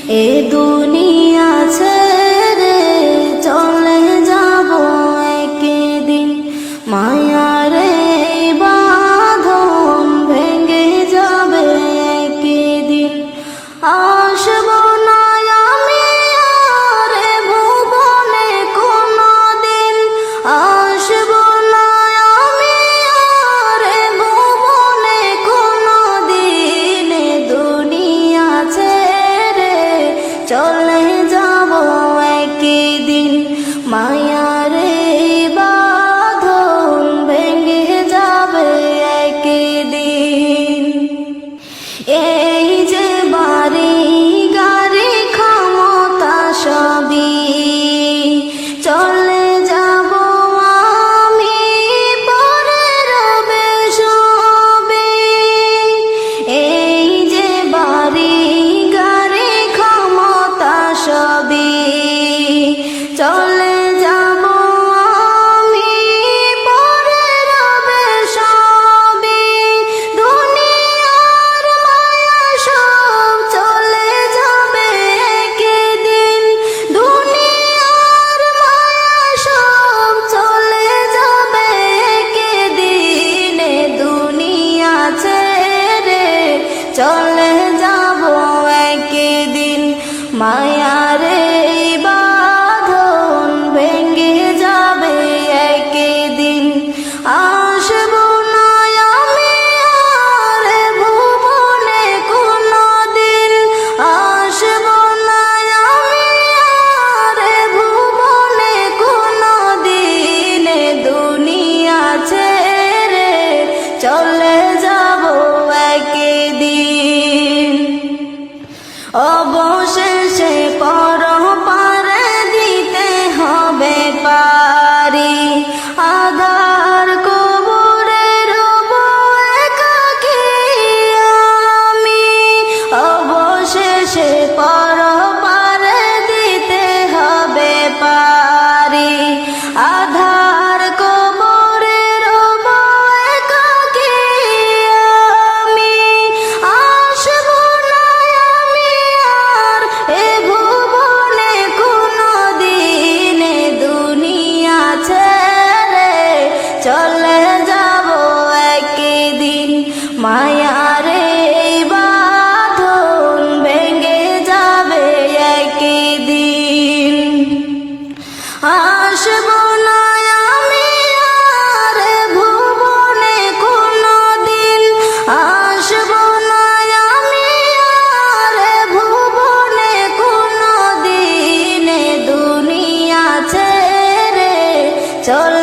এ দুনিয়া ছেড়ে চলে যাব একদিন, মায়ারে বাঁধন ভেঙে যাবে একদিন। আসবো না আমি আর এ ভুবনে কোনদিন, আসবো না আমি আর এ ভুবনে কোনদিন। এ দুনিয়া ছেড়ে চলে যাব একদিন, মায়ারে বাঁধন ভেঙে যাবে একদিন। এই যে বাড়ি গাড়ি ক্ষমতা সবই চলে যাব আমি, পরে রবে সবে। এই যে বাড়ি গাড়ি ক্ষমতা সবই চলে যাব আমি, পরে রবে সবে। দুনিয়ার মায়া সব চলে যাবে একদিন, দুনিয়ার মায়া সব চলে যাবে একদিন। এ দুনিয়া ছেড়ে চলে যাব একদিন, মায়ারে বাঁধন ভেঙে যাবে একদিন। আসবো না আমি আর এ ভুবনে কোনদিন, আসবো না আমি আর এ ভুবনে কোনদিন। এ দুনিয়া ছেড়ে চলে যাব একদিন। অবশেষে পরপারে দিতে হবে পারি, আধার কবরে রব একাকী আমি। অবশেষে পরপারে দিতে হবে পারি, আধার কবরে রব একাকী আমি। আসবো না আমি আর এ ভুবনে কোনদিন, এ দুনিয়া ছেড়ে চলে যাব একদিন, মায়ারে বাঁধন ভেঙে যাবে একদিন। আসবো না আমি আর এ ভুবনে কোনদিন, আসবো না আমি আর এ ভুবনে কোনদিন। এ দুনিয়া ছেড়ে চলে